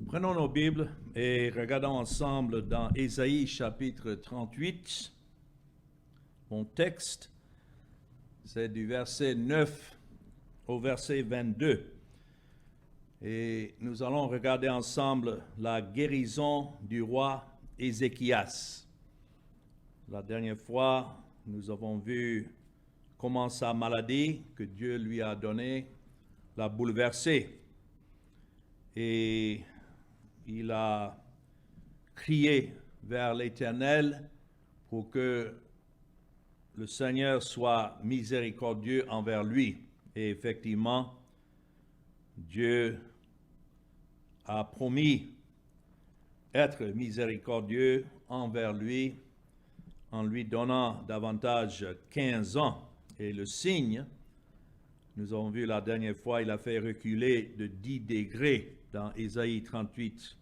Prenons nos Bibles et regardons ensemble dans Ésaïe chapitre 38. Mon texte, c'est du verset 9 au verset 22. Et nous allons regarder ensemble la guérison du roi Ézéchias. La dernière fois, nous avons vu comment sa maladie que Dieu lui a donnée l'a bouleversé. Et il a crié vers l'Éternel pour que le Seigneur soit miséricordieux envers lui. Et effectivement, Dieu a promis être miséricordieux envers lui en lui donnant davantage 15 ans. Et le signe, nous avons vu la dernière fois, il a fait reculer de 10 degrés dans Ésaïe 38,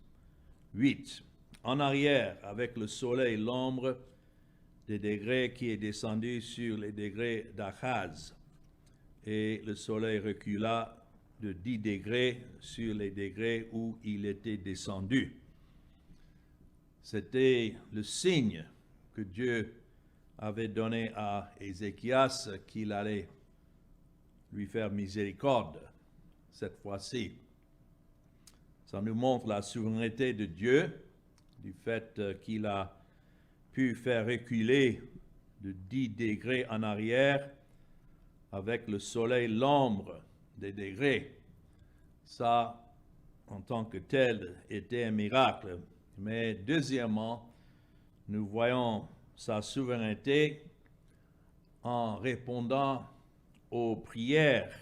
8. En arrière, avec le soleil, l'ombre des degrés qui est descendu sur les degrés d'Achaz. Et le soleil recula de 10 degrés sur les degrés où il était descendu. C'était le signe que Dieu avait donné à Ézéchias qu'il allait lui faire miséricorde cette fois-ci. Ça nous montre la souveraineté de Dieu, du fait qu'il a pu faire reculer de 10 degrés en arrière avec le soleil, l'ombre des degrés. Ça, en tant que tel, était un miracle. Mais deuxièmement, nous voyons sa souveraineté en répondant aux prières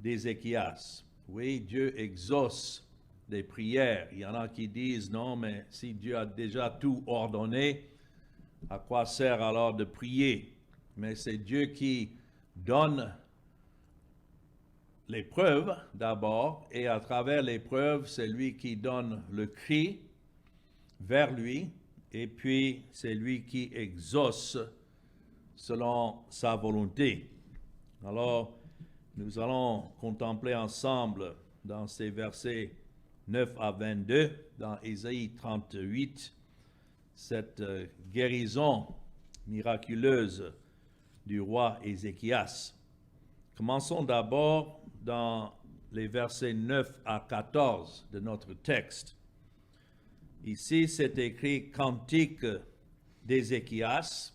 d'Ézéchias. Oui, Dieu exauce des prières. Il y en a qui disent, non, mais si Dieu a déjà tout ordonné, à quoi sert alors de prier? Mais c'est Dieu qui donne l'épreuve d'abord, et à travers l'épreuve, c'est lui qui donne le cri vers lui, et puis c'est lui qui exauce selon sa volonté. Alors, nous allons contempler ensemble dans ces versets 9 à 22, dans Ésaïe 38, cette guérison miraculeuse du roi Ézéchias. Commençons d'abord dans les versets 9 à 14 de notre texte. Ici, c'est écrit « Cantique d'Ézéchias,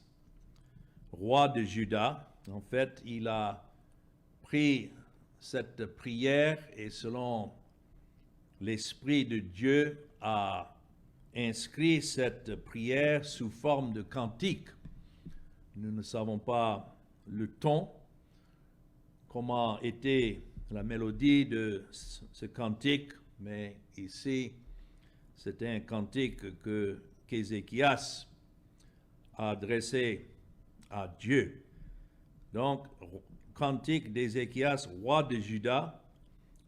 roi de Juda ». En fait, il a pris cette prière et selon l'Esprit de Dieu a inscrit cette prière sous forme de cantique. Nous ne savons pas le ton, comment était la mélodie de ce cantique, mais ici, c'était un cantique qu'Ézéchias a adressé à Dieu. Donc, cantique d'Ézéchias, roi de Juda,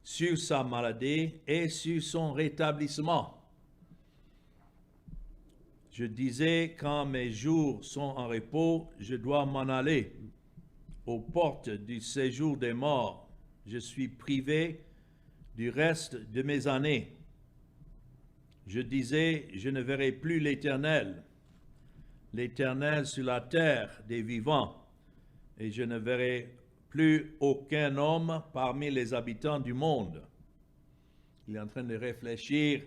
sur sa maladie et sur son rétablissement. Je disais, quand mes jours sont en repos, je dois m'en aller. Aux portes du séjour des morts, je suis privé du reste de mes années. Je disais, je ne verrai plus l'Éternel sur la terre des vivants, et je ne verrai plus aucun homme parmi les habitants du monde. Il est en train de réfléchir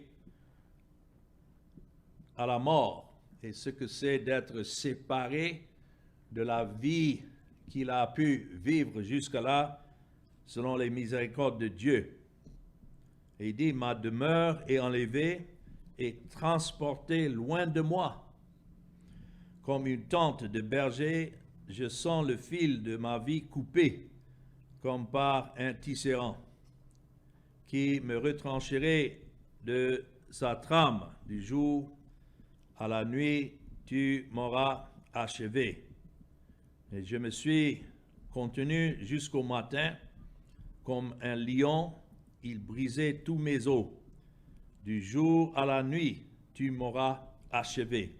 à la mort et ce que c'est d'être séparé de la vie qu'il a pu vivre jusque-là selon les miséricordes de Dieu. Et il dit, ma demeure est enlevée et transportée loin de moi. Comme une tente de berger, je sens le fil de ma vie coupé, comme par un tisserand, qui me retrancherait de sa trame. Du jour à la nuit, tu m'auras achevé. Et je me suis contenu jusqu'au matin, comme un lion, il brisait tous mes os. Du jour à la nuit, tu m'auras achevé.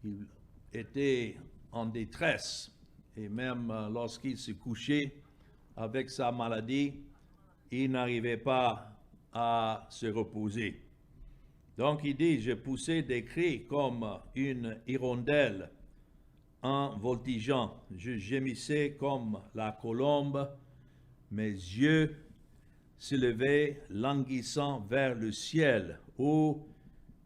Il était en détresse, et même lorsqu'il se couchait avec sa maladie, il n'arrivait pas à se reposer. Donc il dit, je poussais des cris comme une hirondelle en voltigeant. Je gémissais comme la colombe. Mes yeux se levaient languissant vers le ciel. Ô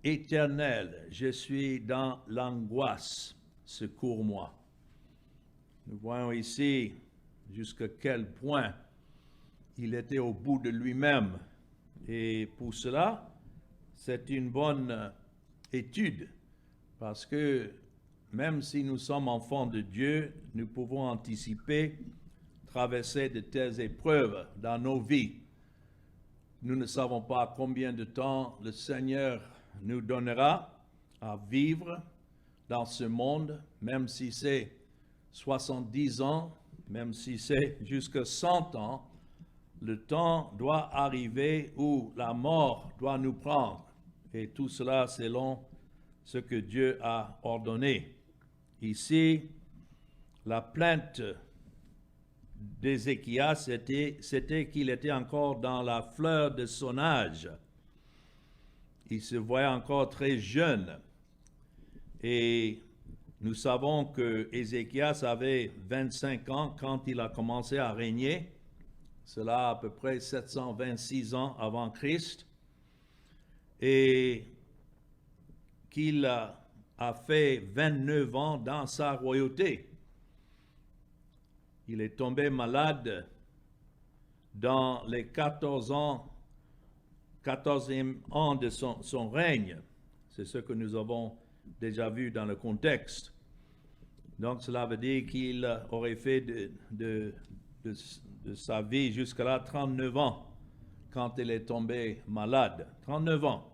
Éternel, je suis dans l'angoisse. Secours-moi. Nous voyons ici jusqu'à quel point il était au bout de lui-même. Et pour cela, c'est une bonne étude, parce que même si nous sommes enfants de Dieu, nous pouvons anticiper, traverser de telles épreuves dans nos vies. Nous ne savons pas combien de temps le Seigneur nous donnera à vivre dans ce monde, même si c'est 70 ans, même si c'est jusqu'à 100 ans, le temps doit arriver où la mort doit nous prendre. Et tout cela selon ce que Dieu a ordonné. Ici, la plainte d'Ézéchias, c'était qu'il était encore dans la fleur de son âge. Il se voyait encore très jeune. Et nous savons que Ézéchias avait 25 ans quand il a commencé à régner. Cela à peu près 726 ans avant Christ. Et qu'il a fait 29 ans dans sa royauté. Il est tombé malade dans les 14e an de son règne. C'est ce que nous avons déjà vu dans le contexte. Donc cela veut dire qu'il aurait fait de sa vie jusqu'à là 39 ans quand il est tombé malade. 39 ans.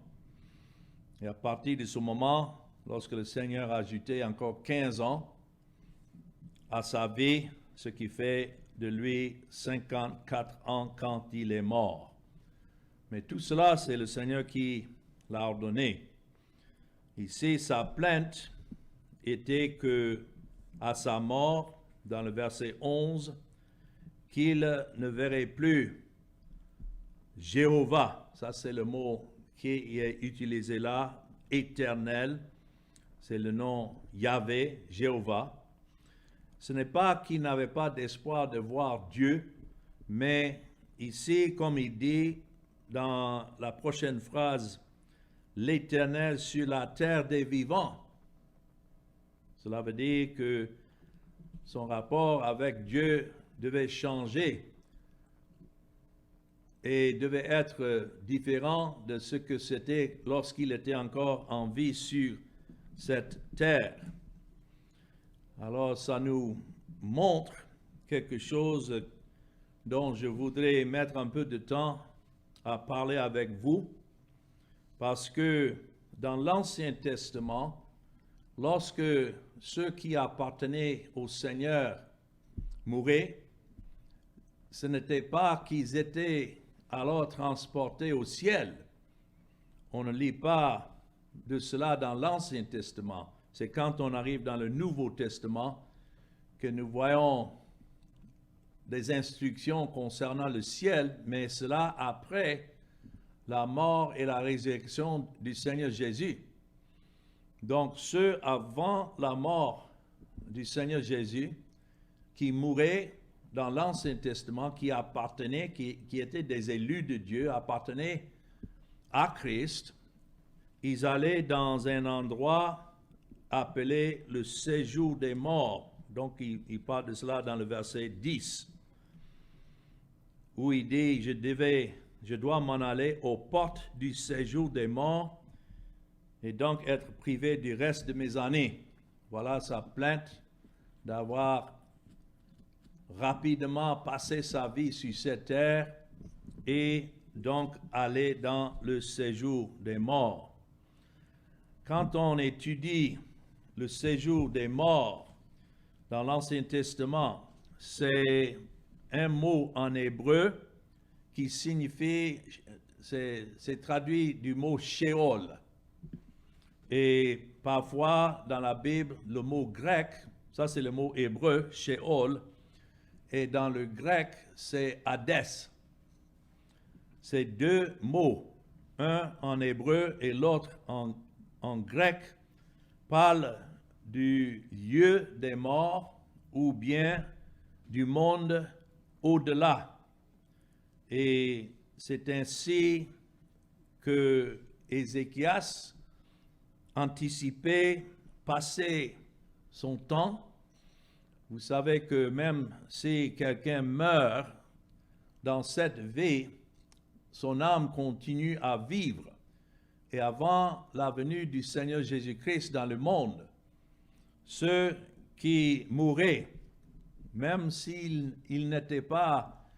Et à partir de ce moment, lorsque le Seigneur a ajouté encore 15 ans à sa vie, ce qui fait de lui 54 ans quand il est mort. Mais tout cela, c'est le Seigneur qui l'a ordonné. Ici, sa plainte était que, à sa mort, dans le verset 11, qu'il ne verrait plus Jéhovah. Ça, c'est le mot qui est utilisé là, éternel. C'est le nom Yahvé, Jéhovah. Ce n'est pas qu'il n'avait pas d'espoir de voir Dieu, mais ici, comme il dit dans la prochaine phrase, l'Éternel sur la terre des vivants. Cela veut dire que son rapport avec Dieu devait changer et devait être différent de ce que c'était lorsqu'il était encore en vie sur cette terre. Alors, ça nous montre quelque chose dont je voudrais mettre un peu de temps à parler avec vous, parce que dans l'Ancien Testament, lorsque ceux qui appartenaient au Seigneur mouraient, ce n'était pas qu'ils étaient alors transportés au ciel. On ne lit pas de cela dans l'Ancien Testament. C'est quand on arrive dans le Nouveau Testament que nous voyons des instructions concernant le ciel, mais cela après la mort et la résurrection du Seigneur Jésus. Donc ceux avant la mort du Seigneur Jésus qui mouraient dans l'Ancien Testament, qui appartenaient, qui étaient des élus de Dieu, appartenaient à Christ, ils allaient dans un endroit appelé le séjour des morts. Donc il parle de cela dans le verset 10, où il dit, je dois m'en aller aux portes du séjour des morts et donc être privé du reste de mes années. Voilà sa plainte d'avoir rapidement passé sa vie sur cette terre et donc aller dans le séjour des morts. Quand on étudie le séjour des morts dans l'Ancien Testament, c'est un mot en hébreu qui signifie, c'est traduit du mot Sheol. Et parfois dans la Bible, le mot grec, ça c'est le mot hébreu, Sheol, et dans le grec, c'est Hadès. ces deux mots, un en hébreu et l'autre en grec, parlent du lieu des morts ou bien du monde au-delà. Et c'est ainsi que Ézéchias anticipait passer son temps. Vous savez que même si quelqu'un meurt dans cette vie, son âme continue à vivre. Et avant la venue du Seigneur Jésus-Christ dans le monde, ceux qui mouraient, même s'ils n'étaient pas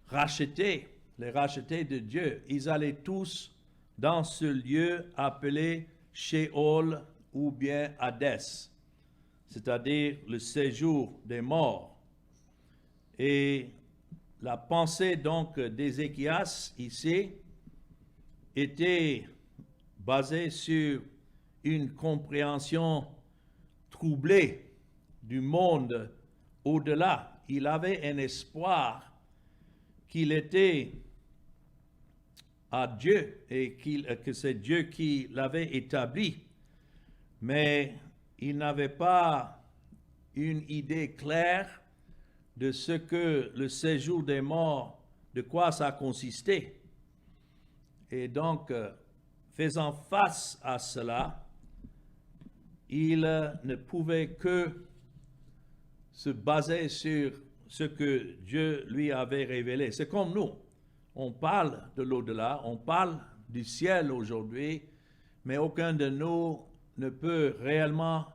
rachetés, les rachetés de Dieu, ils allaient tous dans ce lieu appelé Sheol ou bien Hadès, c'est-à-dire le séjour des morts. Et la pensée donc d'Ézéchias ici était basée sur une compréhension troublée du monde au-delà. Il avait un espoir qu'il était à Dieu et que c'est Dieu qui l'avait établi, mais il n'avait pas une idée claire de ce que le séjour des morts, de quoi ça consistait. Et donc, faisant face à cela, il ne pouvait que se baser sur ce que Dieu lui avait révélé. C'est comme nous. On parle de l'au-delà, on parle du ciel aujourd'hui, mais aucun de nous ne peut réellement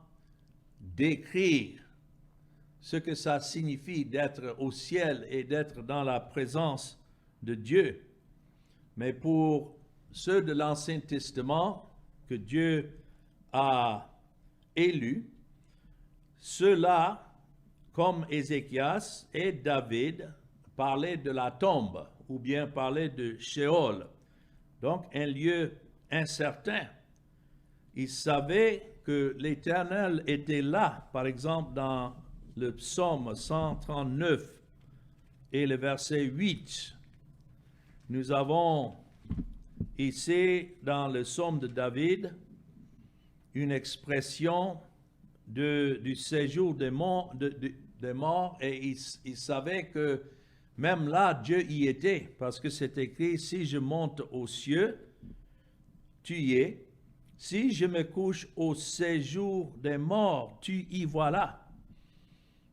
décrire ce que ça signifie d'être au ciel et d'être dans la présence de Dieu. Mais pour ceux de l'Ancien Testament que Dieu a élus, ceux-là, comme Ézéchias et David, parlaient de la tombe ou bien parlaient de Sheol, donc un lieu incertain. Ils savaient que l'Éternel était là, par exemple dans le psaume 139 et le verset 8. Nous avons ici dans le psaume de David une expression du séjour des morts, et il savait que même là, Dieu y était, parce que c'est écrit, si je monte aux cieux, tu y es. Si je me couche au séjour des morts, tu y vois là.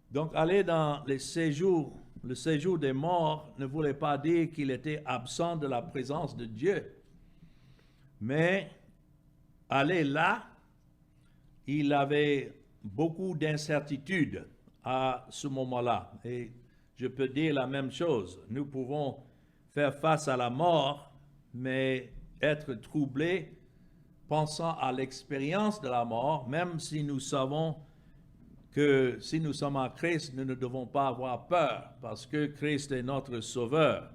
Donc, aller dans le séjour des morts ne voulait pas dire qu'il était absent de la présence de Dieu. Mais aller là, il avait beaucoup d'incertitudes à ce moment-là. Et je peux dire la même chose. Nous pouvons faire face à la mort, mais être troublés pensant à l'expérience de la mort, même si nous savons que si nous sommes en Christ, nous ne devons pas avoir peur, parce que Christ est notre Sauveur.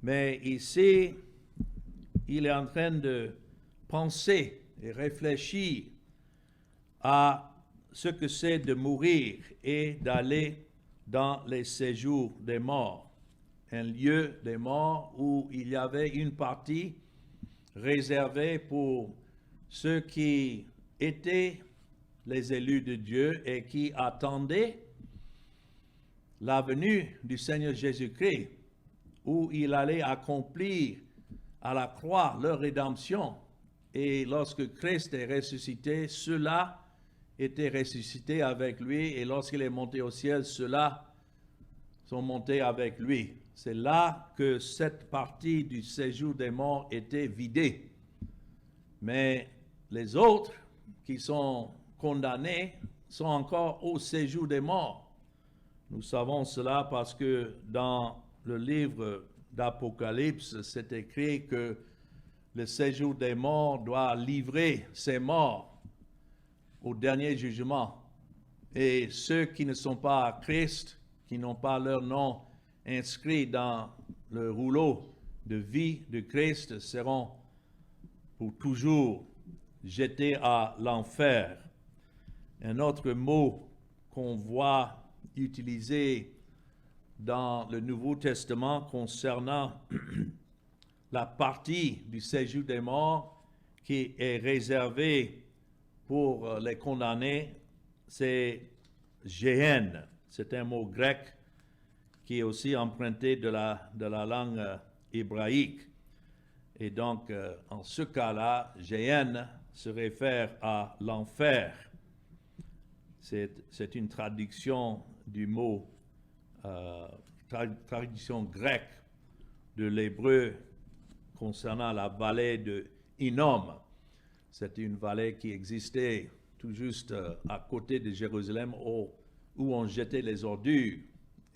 Mais ici, il est en train de penser et réfléchir à ce que c'est de mourir et d'aller dans les séjours des morts, un lieu des morts où il y avait une partie réservée pour ceux qui étaient les élus de Dieu et qui attendaient la venue du Seigneur Jésus-Christ, où il allait accomplir à la croix leur rédemption. Et lorsque Christ est ressuscité, ceux-là étaient ressuscités avec lui, et lorsqu'il est monté au ciel, ceux-là sont montés avec lui. C'est là que cette partie du séjour des morts était vidée. Mais les autres qui sont condamnés sont encore au séjour des morts. Nous savons cela parce que dans le livre d'Apocalypse, c'est écrit que le séjour des morts doit livrer ses morts au dernier jugement. Et ceux qui ne sont pas à Christ, qui n'ont pas leur nom inscrit dans le rouleau de vie de Christ, seront pour toujours jetés à l'enfer. Un autre mot qu'on voit utilisé dans le Nouveau Testament concernant la partie du séjour des morts qui est réservée pour les condamnés, c'est Géhenne. C'est un mot grec qui est aussi emprunté de la langue hébraïque. Et donc, en ce cas-là, Géhenne se réfère à l'enfer. C'est une traduction du mot, traduction grecque de l'hébreu concernant la vallée de Hinnom. C'était une vallée qui existait tout juste à côté de Jérusalem où on jetait les ordures.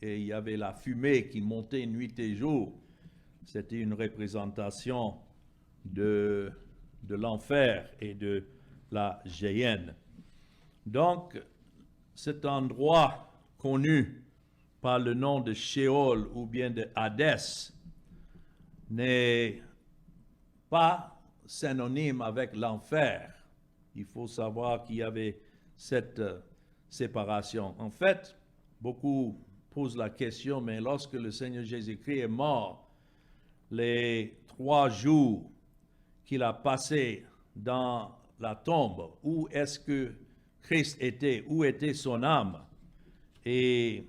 Et il y avait la fumée qui montait nuit et jour. C'était une représentation de l'enfer et de la Géhenne. Donc, cet endroit connu par le nom de Sheol ou bien de Hadès n'est pas synonyme avec l'enfer. Il faut savoir qu'il y avait cette séparation. En fait, beaucoup posent la question, mais lorsque le Seigneur Jésus-Christ est mort, les 3 jours qu'il a passés dans la tombe, où est-ce que Christ était, où était son âme? Et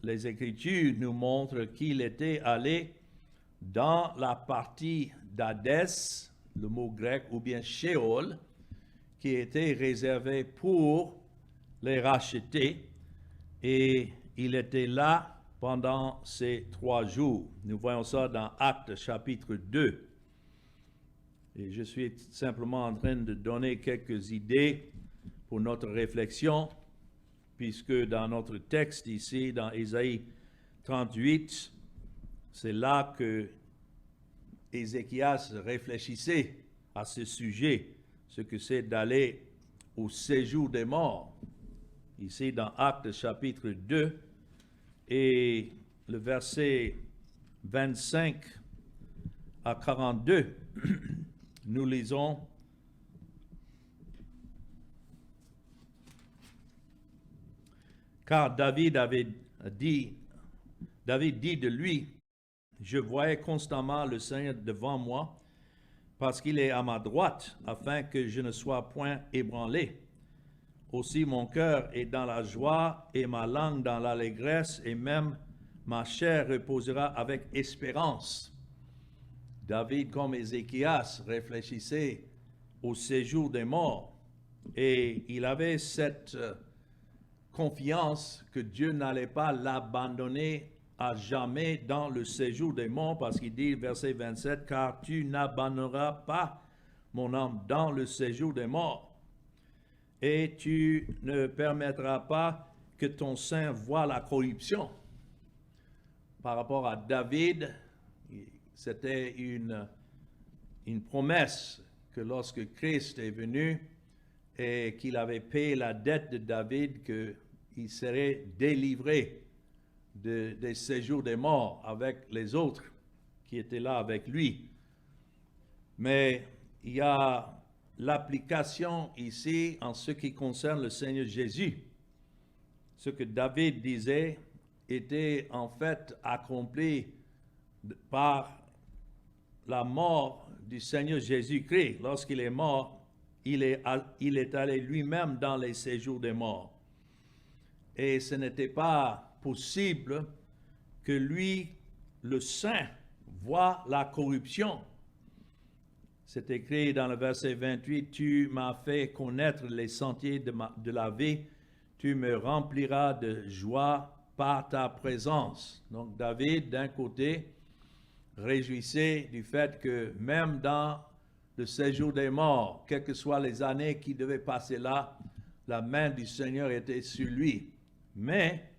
les Écritures nous montrent qu'il était allé dans la partie d'Hadès, le mot grec, ou bien Sheol, qui était réservé pour les racheter, et il était là pendant ces 3 jours. Nous voyons ça dans Actes chapitre 2. Et je suis simplement en train de donner quelques idées pour notre réflexion, puisque dans notre texte ici, dans Ésaïe 38, c'est là que Ézéchias réfléchissait à ce sujet, ce que c'est d'aller au séjour des morts. Ici, dans Actes chapitre 2, et le verset 25 à 42, nous lisons: car David dit de lui, je voyais constamment le Seigneur devant moi, parce qu'il est à ma droite, afin que je ne sois point ébranlé. Aussi mon cœur est dans la joie et ma langue dans l'allégresse, et même ma chair reposera avec espérance. David, comme Ézéchias, réfléchissait au séjour des morts, et il avait cette confiance que Dieu n'allait pas l'abandonner à jamais dans le séjour des morts, parce qu'il dit, verset 27, « Car tu n'abandonneras pas mon âme dans le séjour des morts, et tu ne permettras pas que ton sein voie la corruption. » Par rapport à David, c'était une promesse que lorsque Christ est venu et qu'il avait payé la dette de David, qu'il serait délivré des séjours des morts avec les autres qui étaient là avec lui. Mais il y a l'application ici en ce qui concerne le Seigneur Jésus. Ce que David disait était en fait accompli par la mort du Seigneur Jésus-Christ. Lorsqu'il est mort, il est allé lui-même dans les séjours des morts. Et ce n'était pas possible que lui, le Saint, voie la corruption. C'est écrit dans le verset 28, « Tu m'as fait connaître les sentiers de la vie, tu me rempliras de joie par ta présence. » Donc David, d'un côté, réjouissait du fait que même dans le séjour des morts, quelles que soient les années qu'il devait passer là, la main du Seigneur était sur lui. Mais,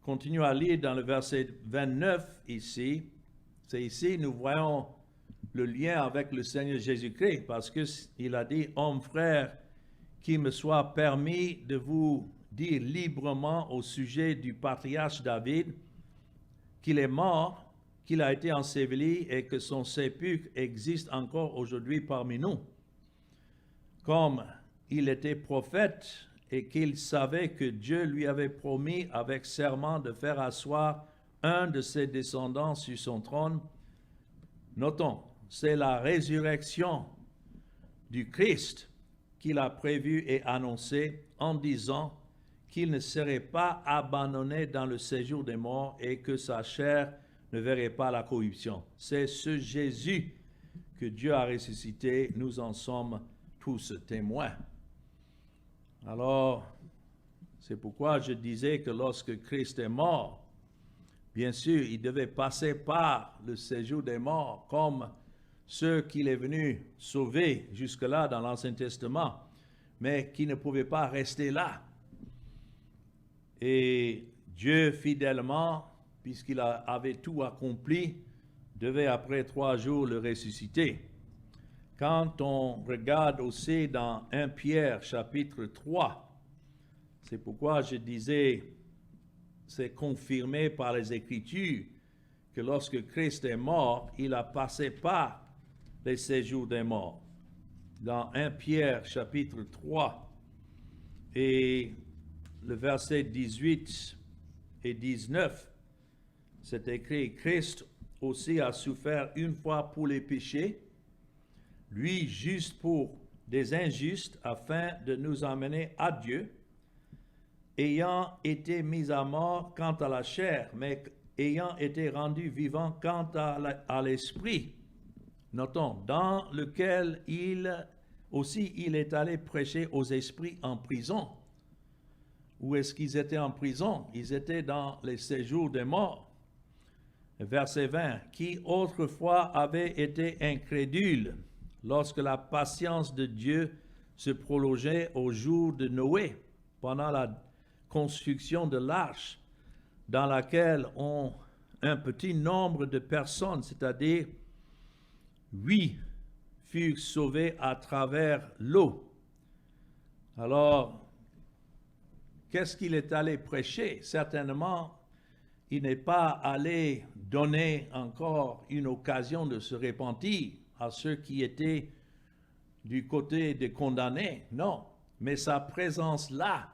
continuons à lire dans le verset 29 ici, c'est ici nous voyons le lien avec le Seigneur Jésus-Christ, parce qu'il a dit, « Homme frère, qu'il me soit permis de vous dire librement au sujet du patriarche David qu'il est mort, qu'il a été enseveli et que son sépulcre existe encore aujourd'hui parmi nous. Comme il était prophète et qu'il savait que Dieu lui avait promis avec serment de faire asseoir un de ses descendants sur son trône. Notons, c'est la résurrection du Christ qu'il a prévu et annoncé en disant qu'il ne serait pas abandonné dans le séjour des morts et que sa chair ne verrait pas la corruption. C'est ce Jésus que Dieu a ressuscité, nous en sommes tous témoins. Alors, c'est pourquoi je disais que lorsque Christ est mort, bien sûr, il devait passer par le séjour des morts comme ceux qu'il est venu sauver jusque-là dans l'Ancien Testament, mais qui ne pouvaient pas rester là. Et Dieu, fidèlement, puisqu'il avait tout accompli, devait après 3 jours le ressusciter. Quand on regarde aussi dans 1 Pierre chapitre 3, c'est pourquoi je disais, c'est confirmé par les Écritures, que lorsque Christ est mort, il a passé par les séjours des morts. Dans 1 Pierre chapitre 3 et le verset 18 et 19, c'est écrit, Christ aussi a souffert une fois pour les péchés, lui juste pour des injustes, afin de nous amener à Dieu, ayant été mis à mort quant à la chair, mais ayant été rendu vivant quant à l'esprit. Notons, dans lequel il est allé prêcher aux esprits en prison. Où est-ce qu'ils étaient en prison? Ils étaient dans les séjours des morts. Verset 20, qui autrefois avait été incrédule lorsque la patience de Dieu se prolongeait au jour de Noé, pendant la construction de l'arche, dans laquelle un petit nombre de personnes, c'est-à-dire 8, furent sauvés à travers l'eau. Alors, qu'est-ce qu'il est allé prêcher? Certainement, il n'est pas allé donner encore une occasion de se repentir à ceux qui étaient du côté des condamnés, non. Mais sa présence là,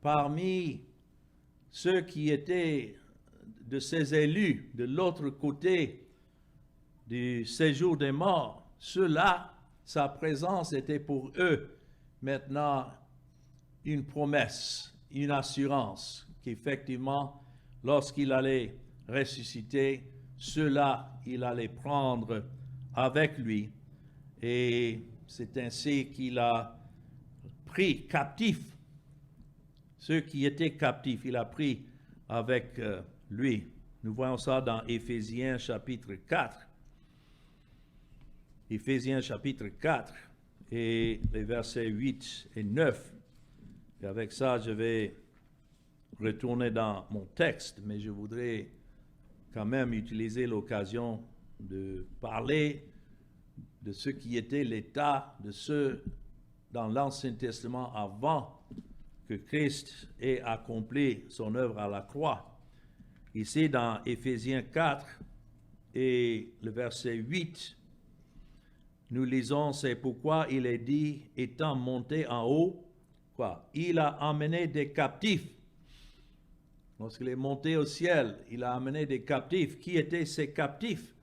parmi ceux qui étaient de ses élus, de l'autre côté du séjour des morts, ceux-là, sa présence était pour eux maintenant une promesse, une assurance qu'effectivement, lorsqu'il allait ressusciter, ceux-là, il allait prendre avec lui. Et c'est ainsi qu'il a pris captifs ceux qui étaient captifs, il a pris avec lui. Nous voyons ça dans Éphésiens chapitre 4. Éphésiens chapitre 4 et les versets 8 et 9. Et avec ça, je vais retourner dans mon texte, mais je voudrais quand même utiliser l'occasion de parler de ce qui était l'état de ceux dans l'Ancien Testament avant que Christ ait accompli son œuvre à la croix. Ici, dans Éphésiens 4 et le verset 8, nous lisons, c'est pourquoi il est dit, étant monté en haut, il a amené des captifs. Lorsqu'il est monté au ciel, il a amené des captifs. Qui étaient ces captifs?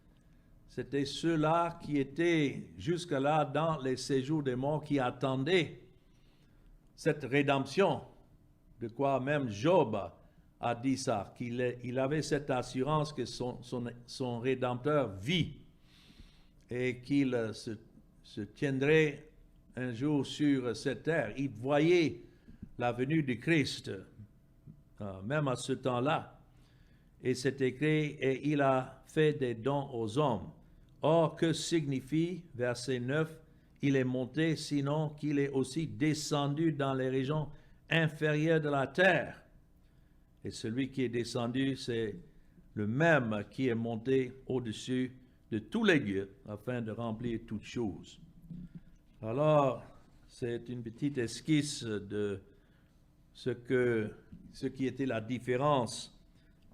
C'était ceux-là qui étaient jusque-là dans les séjours des morts, qui attendaient cette rédemption, de quoi même Job a dit ça, qu'il avait cette assurance que son Rédempteur vit et qu'il se tiendrait un jour sur cette terre. Il voyait la venue du Christ, même à ce temps-là. Et c'est écrit, et il a fait des dons aux hommes. Or, que signifie, verset 9, il est monté, sinon qu'il est aussi descendu dans les régions inférieures de la terre. Et celui qui est descendu, c'est le même qui est monté au-dessus de tous les lieux, afin de remplir toutes choses. Alors, c'est une petite esquisse de ce qui était la différence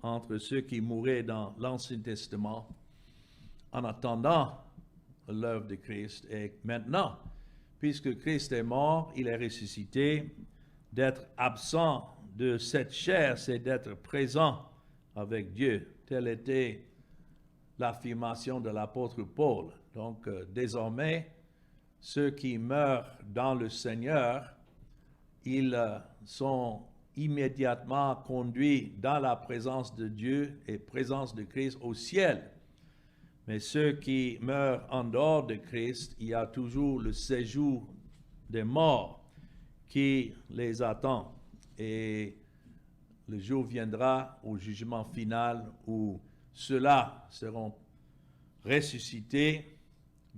entre ceux qui mouraient dans l'Ancien Testament en attendant l'œuvre de Christ. Et maintenant, puisque Christ est mort, il est ressuscité, d'être absent de cette chair, c'est d'être présent avec Dieu. Telle était l'affirmation de l'apôtre Paul. Donc, désormais, ceux qui meurent dans le Seigneur, ils sont immédiatement conduits dans la présence de Dieu et présence de Christ au ciel. Mais ceux qui meurent en dehors de Christ, il y a toujours le séjour des morts qui les attend. Et le jour viendra au jugement final où ceux-là seront ressuscités,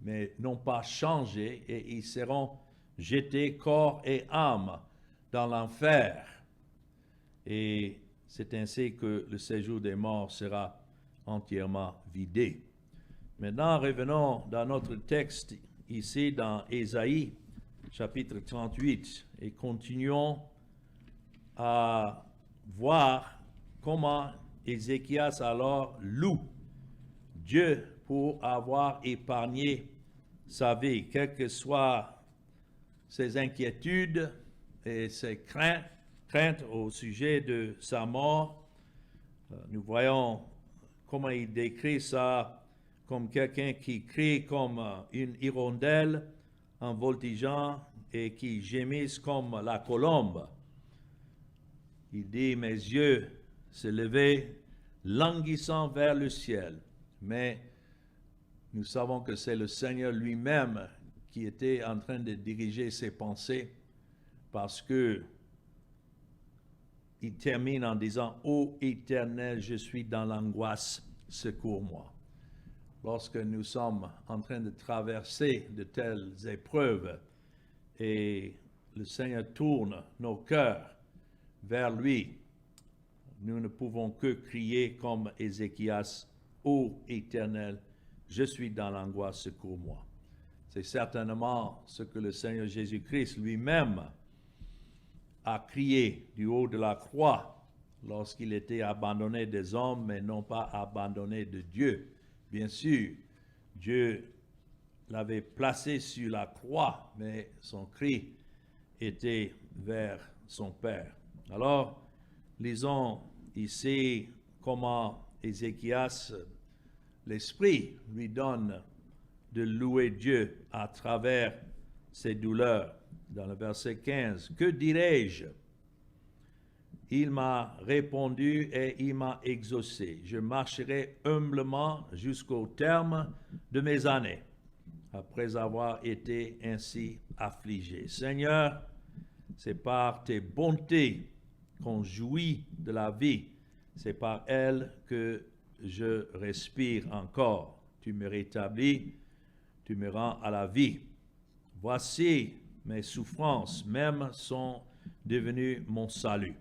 mais non pas changés, et ils seront jetés corps et âme dans l'enfer. Et c'est ainsi que le séjour des morts sera entièrement vidé. Maintenant, revenons dans notre texte ici dans Ésaïe, chapitre 38, et continuons à voir comment Ézéchias alors loue Dieu pour avoir épargné sa vie, quelles que soient ses inquiétudes et ses craintes au sujet de sa mort. Nous voyons comment il décrit ça comme quelqu'un qui crie comme une hirondelle en voltigeant et qui gémisse comme la colombe. Il dit, mes yeux se levaient languissant vers le ciel. Mais nous savons que c'est le Seigneur lui-même qui était en train de diriger ses pensées, parce que il termine en disant, ô Éternel, je suis dans l'angoisse, secours-moi. Lorsque nous sommes en train de traverser de telles épreuves et le Seigneur tourne nos cœurs vers lui, nous ne pouvons que crier comme Ézéchias, ô Éternel, je suis dans l'angoisse, secours-moi. C'est certainement ce que le Seigneur Jésus-Christ lui-même a crié du haut de la croix lorsqu'il était abandonné des hommes, mais non pas abandonné de Dieu. Bien sûr, Dieu l'avait placé sur la croix, mais son cri était vers son Père. Alors, lisons ici comment Ézéchias, l'Esprit lui donne de louer Dieu à travers ses douleurs. Dans le verset 15, « Que dirai-je? Il m'a répondu et il m'a exaucé. Je marcherai humblement jusqu'au terme de mes années, après avoir été ainsi affligé. Seigneur, c'est par tes bontés qu'on jouit de la vie. C'est par elles que je respire encore. Tu me rétablis, tu me rends à la vie. Voici mes souffrances même sont devenues mon salut.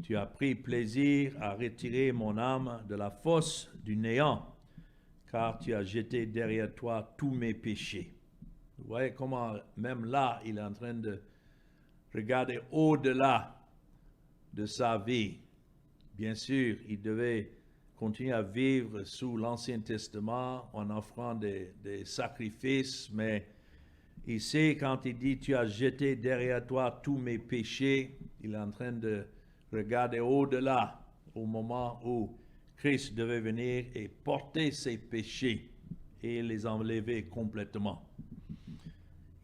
Tu as pris plaisir à retirer mon âme de la fosse du néant, car tu as jeté derrière toi tous mes péchés. » Vous voyez comment même là, il est en train de regarder au-delà de sa vie. Bien sûr, il devait continuer à vivre sous l'Ancien Testament en offrant des sacrifices, mais ici, quand il dit « Tu as jeté derrière toi tous mes péchés », il est en train de regarder au-delà, au moment où Christ devait venir et porter ses péchés et les enlever complètement.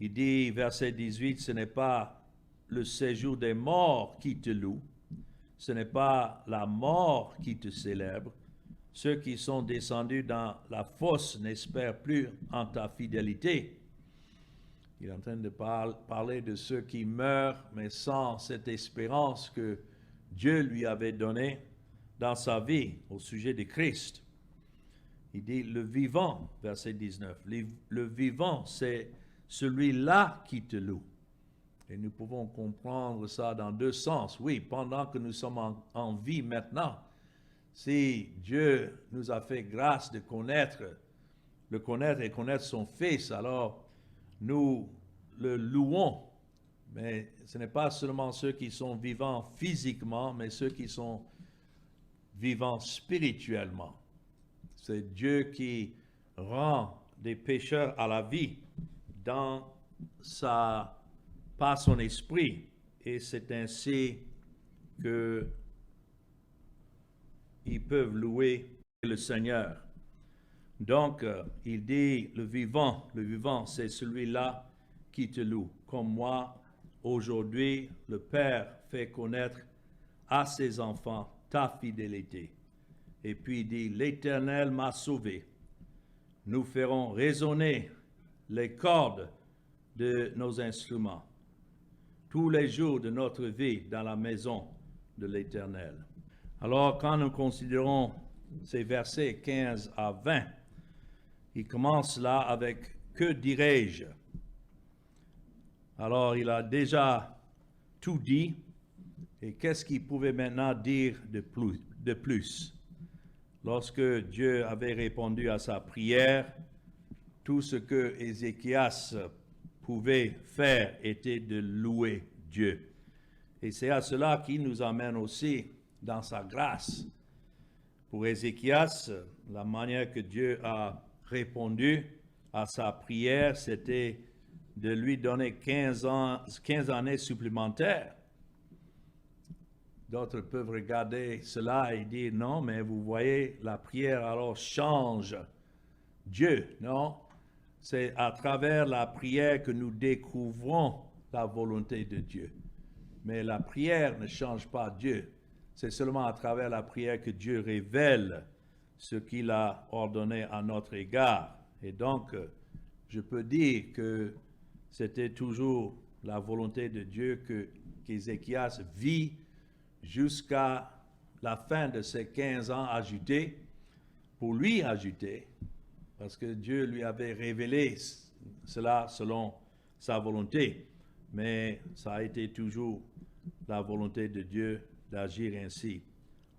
Il dit, verset 18, « Ce n'est pas le séjour des morts qui te loue, ce n'est pas la mort qui te célèbre. Ceux qui sont descendus dans la fosse n'espèrent plus en ta fidélité. » Il est en train de parler de ceux qui meurent, mais sans cette espérance que Dieu lui avait donnée dans sa vie au sujet de Christ. Il dit, le vivant, verset 19, le vivant, c'est celui-là qui te loue. Et nous pouvons comprendre ça dans deux sens. Oui, pendant que nous sommes en vie maintenant, si Dieu nous a fait grâce de le connaître et connaître son Fils, alors nous le louons. Mais ce n'est pas seulement ceux qui sont vivants physiquement, mais ceux qui sont vivants spirituellement. C'est Dieu qui rend des pécheurs à la vie par son esprit. Et c'est ainsi que ils peuvent louer le Seigneur. Donc, il dit, le vivant, c'est celui-là qui te loue. Comme moi, aujourd'hui, le Père fait connaître à ses enfants ta fidélité. Et puis il dit, l'Éternel m'a sauvé. Nous ferons résonner les cordes de nos instruments tous les jours de notre vie dans la maison de l'Éternel. Alors, quand nous considérons ces versets 15 à 20, il commence là avec « Que dirai-je » Alors, il a déjà tout dit, et qu'est-ce qu'il pouvait maintenant dire de plus? Lorsque Dieu avait répondu à sa prière, tout ce que Ézéchias pouvait faire était de louer Dieu. Et c'est à cela qu'il nous amène aussi dans sa grâce. Pour Ézéchias, la manière que Dieu a répondu à sa prière, c'était de lui donner 15 années supplémentaires. D'autres peuvent regarder cela et dire non, mais vous voyez, la prière alors change Dieu, non? C'est à travers la prière que nous découvrons la volonté de Dieu. Mais la prière ne change pas Dieu. C'est seulement à travers la prière que Dieu révèle ce qu'il a ordonné à notre égard. Et donc, je peux dire que c'était toujours la volonté de Dieu qu'Ézéchias vit jusqu'à la fin de ses 15 ans ajoutés, pour lui ajouter, parce que Dieu lui avait révélé cela selon sa volonté. Mais ça a été toujours la volonté de Dieu d'agir ainsi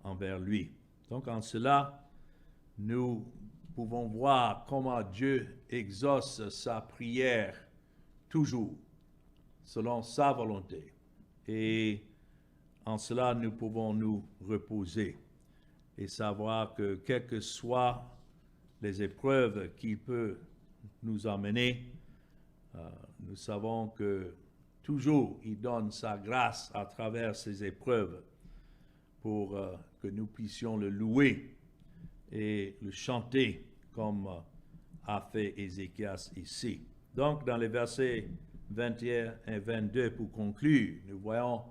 envers lui. Donc en cela, nous pouvons voir comment Dieu exauce sa prière toujours selon sa volonté. Et en cela, nous pouvons nous reposer et savoir que quelles que soient les épreuves qu'il peut nous emmener, nous savons que toujours il donne sa grâce à travers ces épreuves pour que nous puissions le louer et le chanter comme a fait Ézéchias ici. Donc dans les versets 21 et 22 pour conclure, nous voyons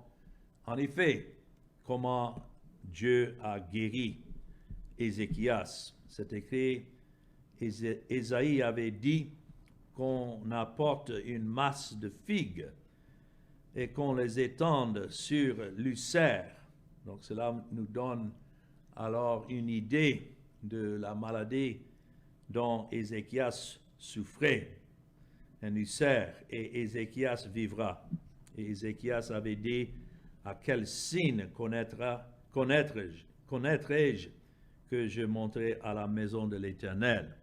en effet comment Dieu a guéri Ézéchias. C'est écrit, Ésaïe avait dit qu'on apporte une masse de figues et qu'on les étende sur l'ulcère. Donc cela nous donne alors une idée de la maladie dont Ézéchias souffrait, un ulcère, et Ézéchias vivra. Et Ézéchias avait dit, à quel signe connaîtrai-je que je monterai à la maison de l'Éternel?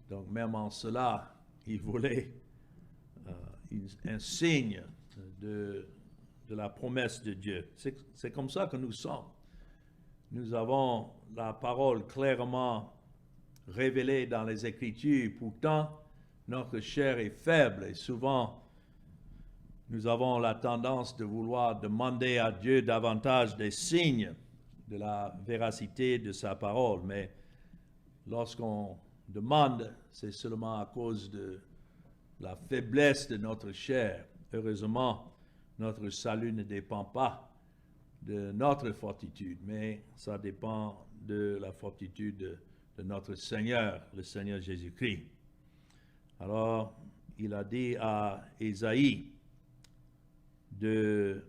Donc même en cela, il voulait un signe de la promesse de Dieu. C'est comme ça que nous sommes. Nous avons la parole clairement révélée dans les Écritures. Pourtant, notre chair est faible et souvent, nous avons la tendance de vouloir demander à Dieu davantage des signes de la véracité de sa parole. Mais lorsqu'on demande, c'est seulement à cause de la faiblesse de notre chair. Heureusement, notre salut ne dépend pas de notre fortitude, mais ça dépend de la fortitude de notre Seigneur, le Seigneur Jésus-Christ. Alors, il a dit à Ésaïe de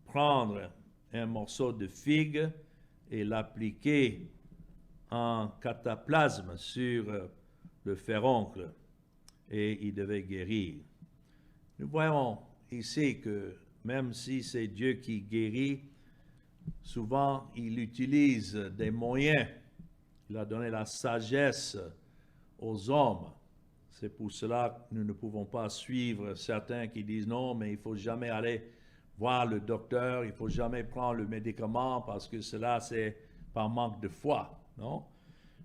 prendre un morceau de figue et l'appliquer en cataplasme sur le féroncle et il devait guérir. Nous voyons ici que même si c'est Dieu qui guérit, souvent il utilise des moyens. Il a donné la sagesse aux hommes. C'est pour cela que nous ne pouvons pas suivre certains qui disent non, mais il ne faut jamais aller voir le docteur, il ne faut jamais prendre le médicament parce que cela c'est par manque de foi, non?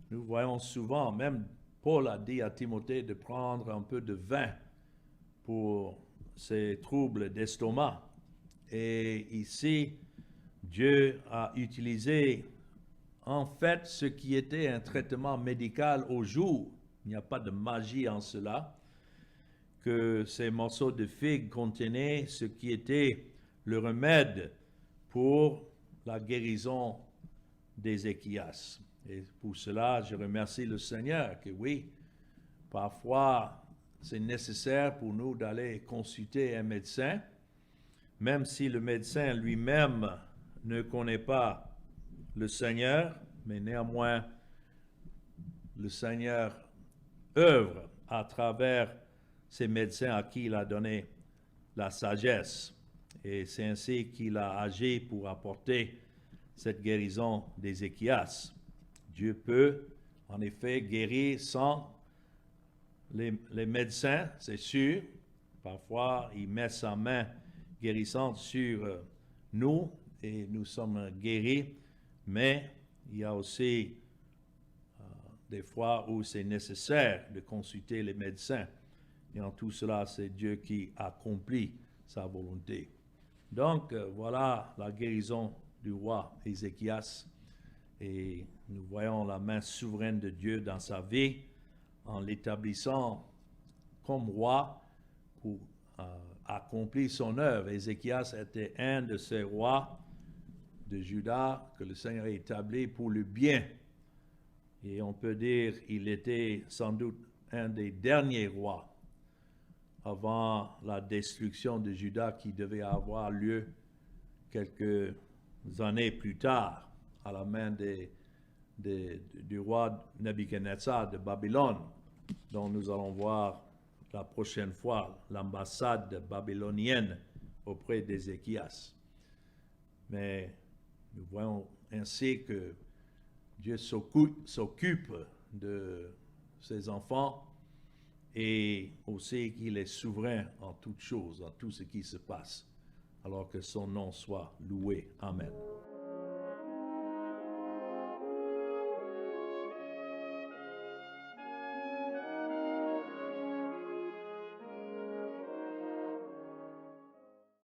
Nous voyons souvent, même Paul a dit à Timothée de prendre un peu de vin pour ses troubles d'estomac. Et ici, Dieu a utilisé en fait ce qui était un traitement médical au jour. Il n'y a pas de magie en cela. Que ces morceaux de figue contenaient ce qui était le remède pour la guérison d'Ézéchias. Et pour cela, je remercie le Seigneur que oui, parfois c'est nécessaire pour nous d'aller consulter un médecin, même si le médecin lui-même ne connaît pas le Seigneur, mais néanmoins le Seigneur œuvre à travers ces médecins à qui il a donné la sagesse. Et c'est ainsi qu'il a agi pour apporter cette guérison d'Ézéchias. Dieu peut, en effet, guérir sans les médecins, c'est sûr. Parfois, il met sa main guérissante sur nous et nous sommes guéris. Mais il y a aussi des fois où c'est nécessaire de consulter les médecins. Et en tout cela, c'est Dieu qui accomplit sa volonté. Donc, voilà la guérison du roi Ézéchias. Et nous voyons la main souveraine de Dieu dans sa vie en l'établissant comme roi pour accomplir son œuvre. Ézéchias était un de ces rois de Juda que le Seigneur a établi pour le bien. Et on peut dire qu'il était sans doute un des derniers rois avant la destruction de Juda qui devait avoir lieu quelques années plus tard à la main du roi Nebuchadnezzar de Babylone, dont nous allons voir la prochaine fois l'ambassade babylonienne auprès d'Ézéchias. Mais nous voyons ainsi que Dieu s'occupe de ses enfants et aussi qu'il est souverain en toutes choses, en tout ce qui se passe, alors que son nom soit loué. Amen.